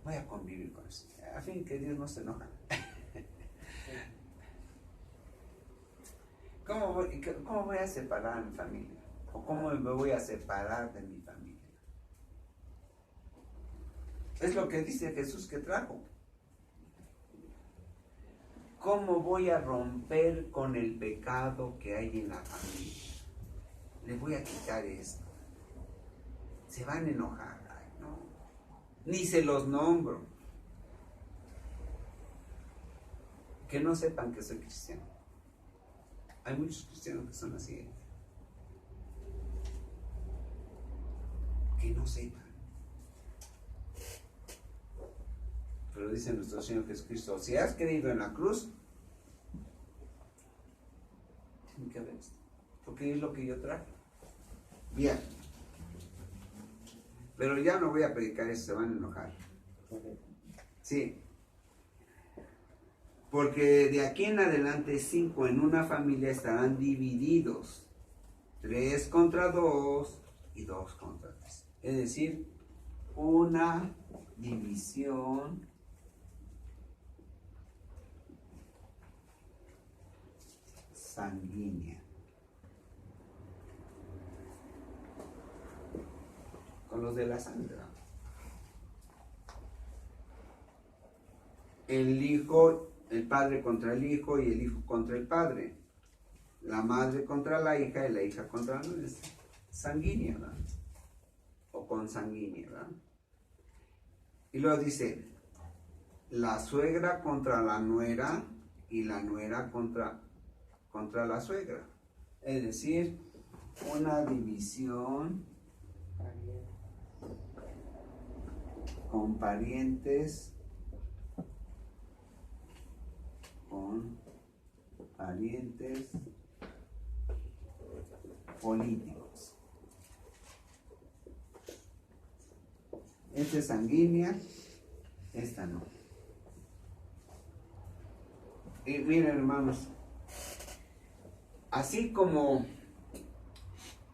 Voy a convivir con eso. A fin que Dios no se enoja. ¿Cómo voy a separar a mi familia? ¿O cómo me voy a separar de mi familia? Es lo que dice Jesús que trajo. ¿Cómo voy a romper con el pecado que hay en la familia? Les voy a quitar esto. Se van a enojar. Ay, no. Ni se los nombro. Que no sepan que soy cristiano. Hay muchos cristianos que son así. Que no sepan. Pero dice nuestro Señor Jesucristo, si has creído en la cruz, tiene que ver esto, porque es lo que yo traje. Bien. Pero ya no voy a predicar eso, se van a enojar. Sí. Porque de aquí en adelante 5 en una familia estarán divididos. 3 contra 2 y 2 contra 3. Es decir, una división sanguínea. Con los de la sangre. El hijo, el padre contra el hijo y el hijo contra el padre. La madre contra la hija y la hija contra la madre. Sanguínea, ¿verdad? O consanguínea, ¿verdad? Y luego dice, la suegra contra la nuera y la nuera contra la suegra. Es decir, una división con parientes políticos. Esta es sanguínea, esta no. Y miren, hermanos, así como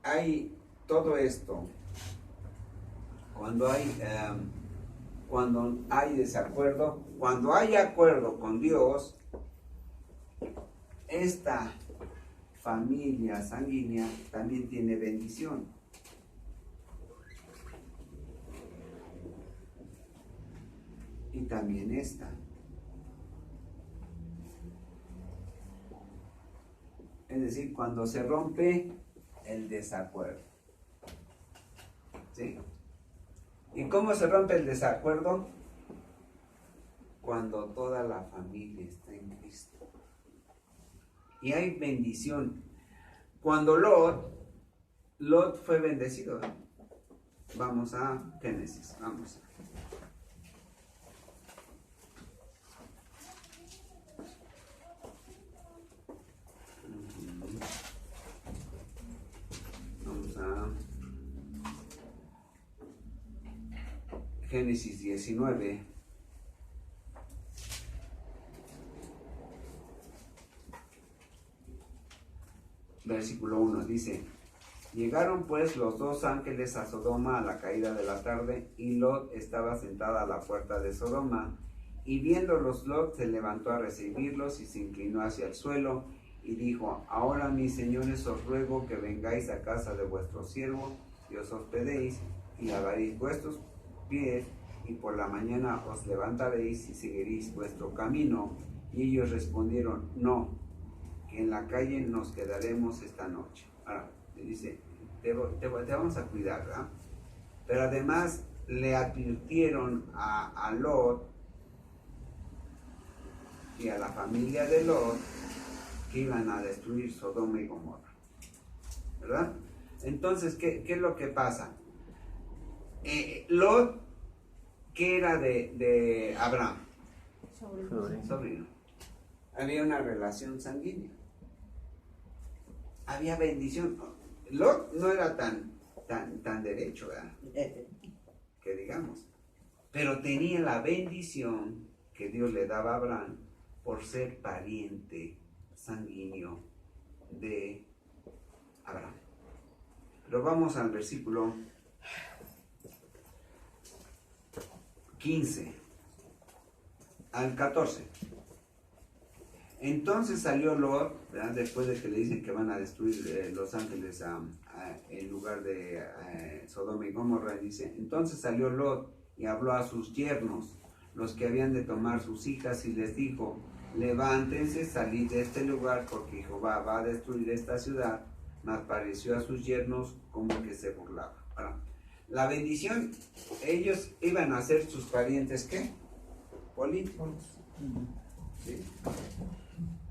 hay todo esto, cuando hay desacuerdo, cuando hay acuerdo con Dios, esta familia sanguínea también tiene bendición. Y también esta. Es decir, cuando se rompe el desacuerdo. ¿Sí? ¿Y cómo se rompe el desacuerdo? Cuando toda la familia está en Cristo. Y hay bendición. Cuando Lot fue bendecido. Vamos a Génesis, vamos. Vamos a Génesis 19. Versículo 1 dice: llegaron pues los 2 ángeles a Sodoma a la caída de la tarde, y Lot estaba sentada a la puerta de Sodoma, y viéndolos Lot se levantó a recibirlos y se inclinó hacia el suelo, y dijo: ahora mis señores, os ruego que vengáis a casa de vuestro siervo, y os hospedéis, y lavaréis vuestros pies, y por la mañana os levantaréis y seguiréis vuestro camino. Y ellos respondieron: no, que en la calle nos quedaremos esta noche. Ahora, le dice, te vamos a cuidar, ¿verdad? Pero además le advirtieron a Lot y a la familia de Lot que iban a destruir Sodoma y Gomorra, ¿verdad? Entonces, ¿qué es lo que pasa? Lot, ¿qué era de Abraham? Sobrino. Había una relación sanguínea. Había bendición. Lot no era tan derecho, ¿verdad? Que digamos. Pero tenía la bendición que Dios le daba a Abraham por ser pariente sanguíneo de Abraham. Pero vamos al versículo 15 al 14. Entonces salió Lot, ¿verdad? Después de que le dicen que van a destruir los ángeles en lugar de Sodoma y Gomorra, dice: entonces salió Lot y habló a sus yernos, los que habían de tomar sus hijas, y les dijo: levántense, salid de este lugar, porque Jehová va a destruir esta ciudad. Mas pareció a sus yernos como que se burlaba. Ahora, la bendición, ellos iban a ser sus parientes, ¿qué? Políticos. ¿Sí?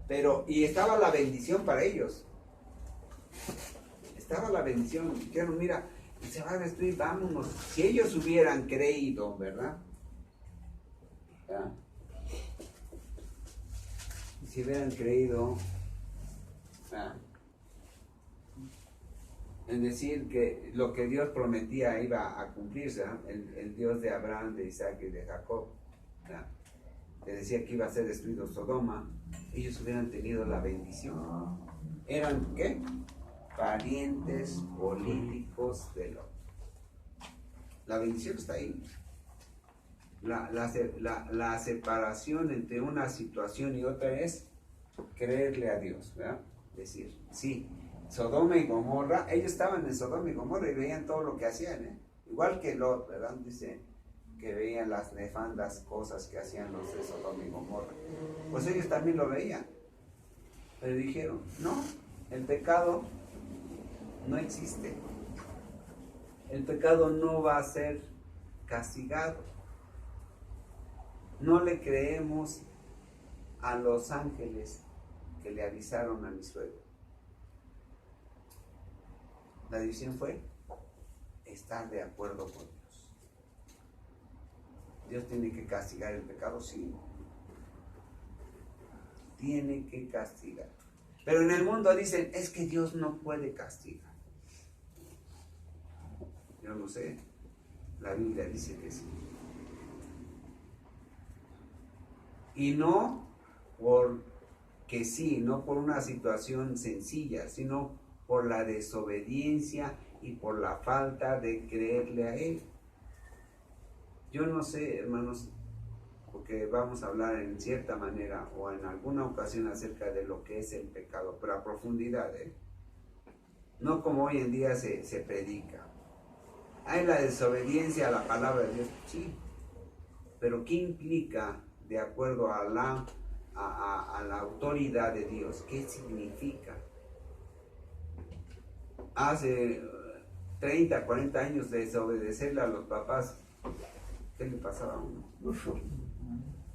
Pero, y estaba la bendición para ellos. Estaba la bendición. Dijeron: mira, se va a destruir, vámonos. Si ellos hubieran creído, ¿verdad? ¿Ya? Si hubieran creído, ¿ya? en decir que lo que Dios prometía iba a cumplirse, ¿no? El Dios de Abraham, de Isaac y de Jacob, ¿no? Que decía que iba a ser destruido Sodoma, ellos hubieran tenido la bendición. ¿Eran qué? Parientes políticos de Lot. La bendición está ahí. La separación entre una situación y otra es creerle a Dios, ¿verdad? Decir, sí, Sodoma y Gomorra, ellos estaban en Sodoma y Gomorra y veían todo lo que hacían, ¿eh? Igual que Lot, ¿verdad? Dice que veían las nefandas cosas que hacían los de Sodoma y Gomorra. Pues ellos también lo veían. Pero dijeron, no, el pecado no existe. El pecado no va a ser castigado. No le creemos a los ángeles que le avisaron a mi suegro. La decisión fue estar de acuerdo con Dios. Dios tiene que castigar el pecado, sí. Tiene que castigar. Pero en el mundo dicen, es que Dios no puede castigar. Yo no sé. La Biblia dice que sí. Y no porque sí, no por una situación sencilla, sino por la desobediencia y por la falta de creerle a Él. Yo no sé, hermanos, porque vamos a hablar en cierta manera o en alguna ocasión acerca de lo que es el pecado, pero a profundidad, ¿eh? No como hoy en día se predica. Hay la desobediencia a la palabra de Dios, sí, pero ¿qué implica de acuerdo a la autoridad de Dios? ¿Qué significa? Hace 30, 40 años de desobedecerle a los papás, ¿qué le pasaba a uno?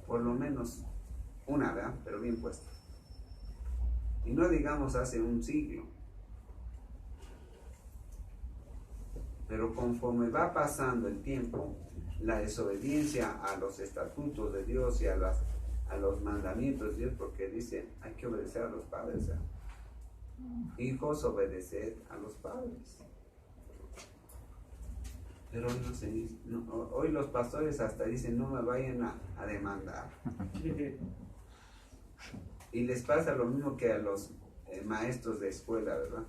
Por lo menos una, ¿verdad? Pero bien puesta. Y no digamos hace un siglo. Pero conforme va pasando el tiempo, la desobediencia a los estatutos de Dios y a los mandamientos de Dios, porque dice, hay que obedecer a los padres, ¿eh? Hijos, obedeced a los padres. Pero hoy los pastores hasta dicen, no me vayan a demandar. Y les pasa lo mismo que a los maestros de escuela, ¿verdad?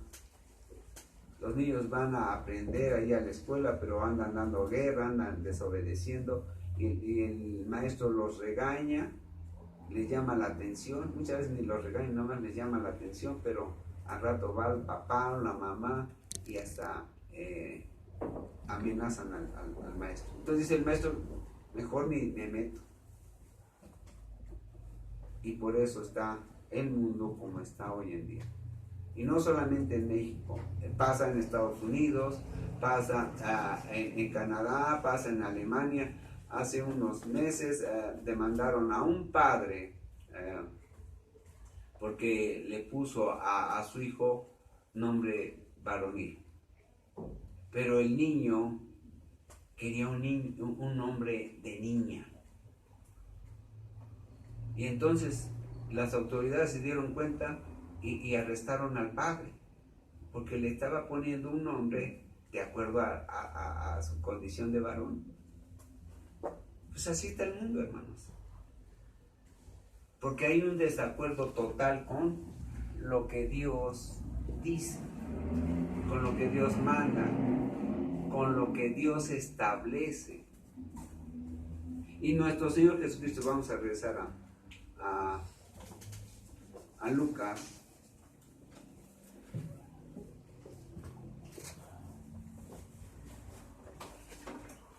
Los niños van a aprender ahí a la escuela, pero andan dando guerra, andan desobedeciendo, y el maestro los regaña, les llama la atención. Muchas veces ni los regaña, nomás les llama la atención, pero al rato va el papá o la mamá y hasta amenazan al maestro. Entonces dice el maestro, mejor ni me meto. Y por eso está el mundo como está hoy en día. Y no solamente en México, pasa en Estados Unidos, pasa en Canadá, pasa en Alemania. Hace unos meses demandaron a un padre porque le puso a su hijo nombre varonil. Pero el niño quería un nombre de niña. Y entonces las autoridades se dieron cuenta y arrestaron al padre, porque le estaba poniendo un nombre de acuerdo a su condición de varón. Pues así está el mundo, hermanos. Porque hay un desacuerdo total con lo que Dios dice, con lo que Dios manda, con lo que Dios establece. Y nuestro Señor Jesucristo, vamos a regresar a Lucas.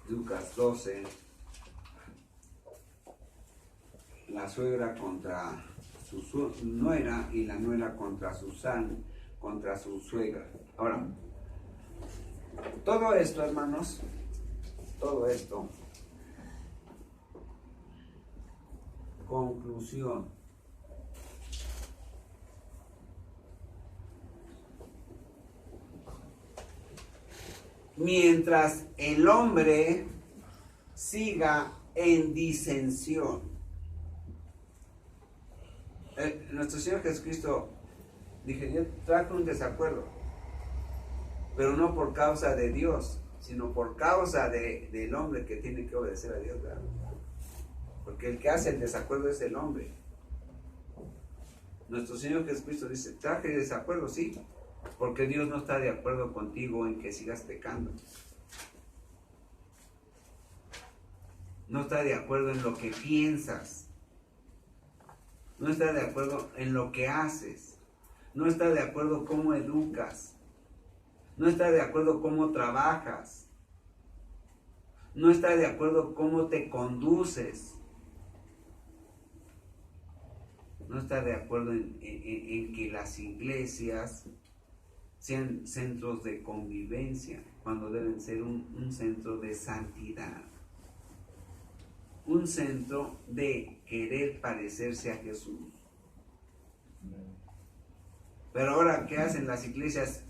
Lucas 12, la suegra contra su nuera y la nuera contra su suegra. Ahora, todo esto, hermanos, todo esto, conclusión. Mientras el hombre siga en disensión. Nuestro Señor Jesucristo, dije, yo trajo un desacuerdo. pero no por causa de Dios, sino por causa del hombre que tiene que obedecer a Dios, ¿verdad? Porque el que hace el desacuerdo es el hombre. Nuestro Señor Jesucristo dice, traje desacuerdo, sí, porque Dios no está de acuerdo contigo en que sigas pecando. No está de acuerdo en lo que piensas. No está de acuerdo en lo que haces. No está de acuerdo cómo educas. No está de acuerdo cómo trabajas. No está de acuerdo cómo te conduces. No está de acuerdo en que las iglesias sean centros de convivencia, cuando deben ser un centro de santidad. Un centro de querer parecerse a Jesús. Pero ahora, ¿qué hacen las iglesias?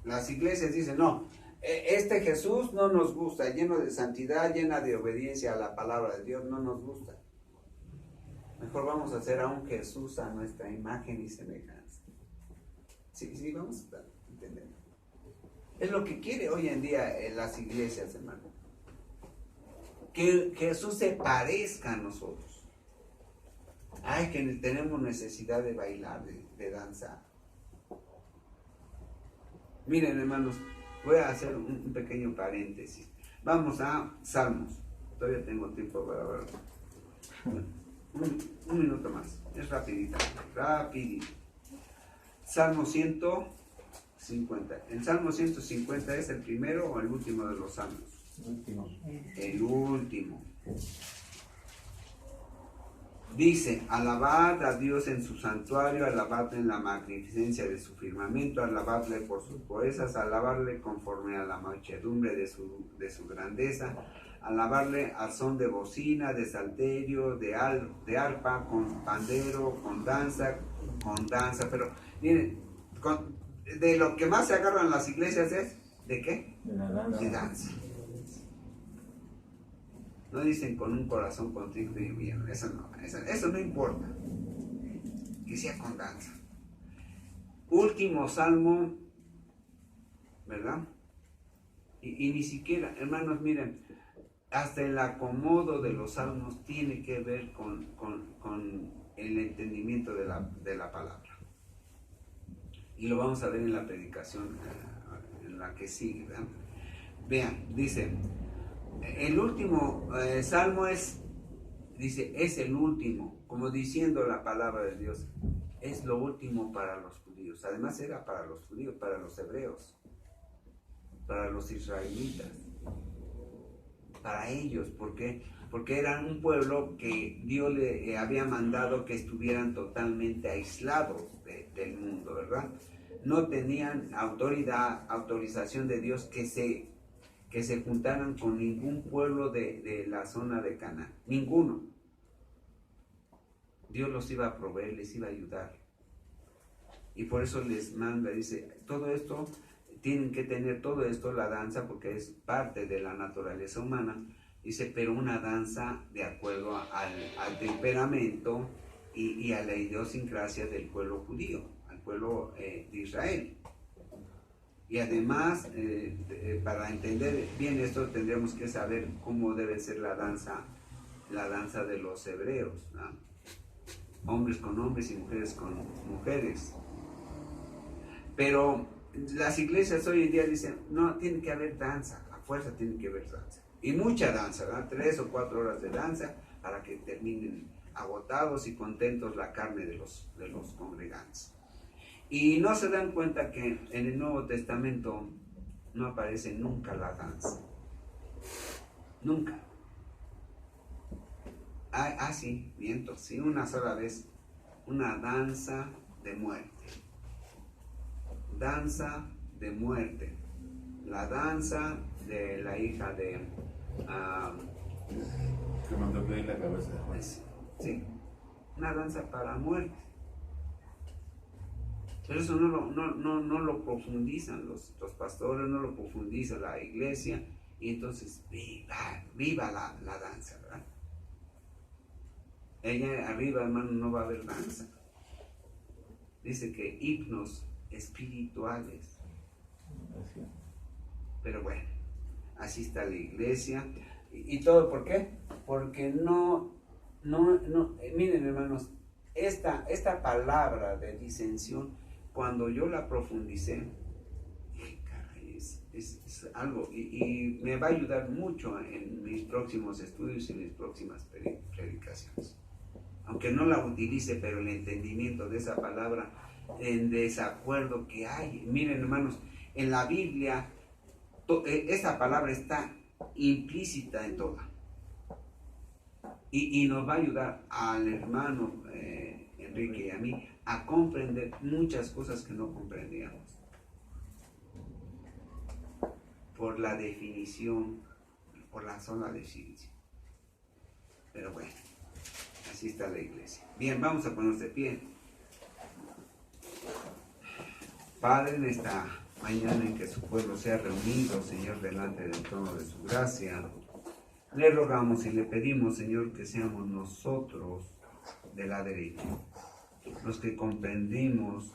Las iglesias dicen, no, este Jesús no nos gusta, lleno de santidad, llena de obediencia a la palabra de Dios, no nos gusta. Mejor vamos a hacer a un Jesús a nuestra imagen y semejanza. Sí, vamos a entender. Es lo que quiere hoy en día en las iglesias, hermano. Que Jesús se parezca a nosotros. Ay, que tenemos necesidad de bailar, de danzar. Miren, hermanos, voy a hacer un pequeño paréntesis. Vamos a Salmos. Todavía tengo tiempo para verlo. Un minuto más. Es rapidito. Salmo 150. ¿El Salmo 150 es el primero o el último de los salmos? El último. Dice, alabad a Dios en su santuario, alabadle en la magnificencia de su firmamento, alabadle por sus proezas, alabarle conforme a la muchedumbre de su grandeza, alabarle al son de bocina, de salterio, de arpa, con pandero, con danza. Pero miren, de lo que más se agarran las iglesias es, ¿de qué? De la danza. De danza. No dicen con un corazón contrito y bien, eso no importa, que sea con danza. Último salmo, ¿verdad? Y ni siquiera, hermanos, miren, hasta el acomodo de los salmos tiene que ver con el entendimiento de la palabra. Y lo vamos a ver en la predicación en la que sigue, ¿verdad? Vean, dice, el último salmo es el último, como diciendo la palabra de Dios, es lo último para los judíos. Además era para los judíos, para los hebreos, para los israelitas, para ellos. ¿Por qué? Porque eran un pueblo que Dios le había mandado que estuvieran totalmente aislados del mundo, ¿verdad? No tenían autorización de Dios que se juntaran con ningún pueblo de la zona de Canaán, ninguno. Dios los iba a proveer, les iba a ayudar. Y por eso les manda, dice, todo esto, tienen que tener todo esto, la danza, porque es parte de la naturaleza humana, dice, pero una danza de acuerdo al temperamento y a la idiosincrasia del pueblo judío, al pueblo de Israel. Y además, para entender bien esto, tendríamos que saber cómo debe ser la danza de los hebreos, ¿no? Hombres con hombres y mujeres con mujeres. Pero las iglesias hoy en día dicen, no, tiene que haber danza, a fuerza tiene que haber danza. Y mucha danza, ¿verdad? 3 o 4 horas de danza para que terminen agotados y contentos la carne de los congregantes. Y no se dan cuenta que en el Nuevo Testamento no aparece nunca la danza. Nunca. Sí, miento, sí, una sola vez. Una danza de muerte. Danza de muerte. La danza de la hija de... que mandó pedir la cabeza de Juan. Sí, una danza para muerte. Pero eso no lo profundizan los pastores, no lo profundiza la iglesia, y entonces viva la danza, ¿verdad? Ella arriba, hermano, no va a haber danza. Dice que himnos espirituales. Pero bueno, así está la iglesia. ¿Y todo por qué? Porque miren hermanos, esta palabra de disensión, cuando yo la profundicé, caray, es algo, y me va a ayudar mucho en mis próximos estudios y en mis próximas predicaciones. Aunque no la utilice, pero el entendimiento de esa palabra, en desacuerdo que hay. Miren hermanos, en la Biblia, esta palabra está implícita en toda. Y nos va a ayudar al hermano Enrique y a mí a comprender muchas cosas que no comprendíamos. Por la definición, por la sola definición. Pero bueno, así está la iglesia. Bien, vamos a ponernos de pie. Padre, en esta mañana en que su pueblo sea reunido, Señor, delante del trono de su gracia, le rogamos y le pedimos, Señor, que seamos nosotros de la derecha, los que comprendimos,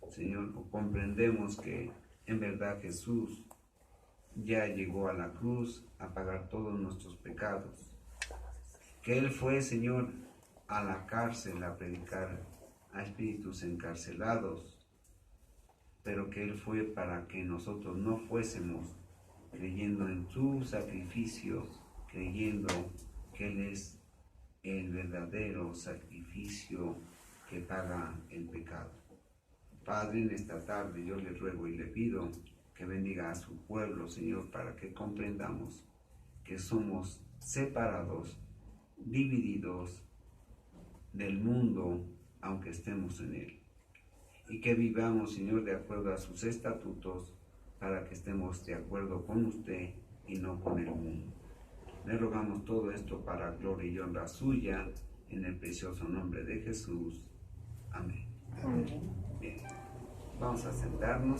Señor, o comprendemos que en verdad Jesús ya llegó a la cruz a pagar todos nuestros pecados, que Él fue, Señor, a la cárcel a predicar a espíritus encarcelados, pero que Él fue para que nosotros no fuésemos creyendo en su sacrificio, creyendo que Él es el verdadero sacrificio que paga el pecado. Padre, en esta tarde yo le ruego y le pido que bendiga a su pueblo, Señor, para que comprendamos que somos separados, divididos del mundo, aunque estemos en él. Y que vivamos, Señor, de acuerdo a sus estatutos, para que estemos de acuerdo con usted y no con el mundo. Le rogamos todo esto para gloria y honra suya, en el precioso nombre de Jesús. Amén. Amén. Bien, vamos a sentarnos.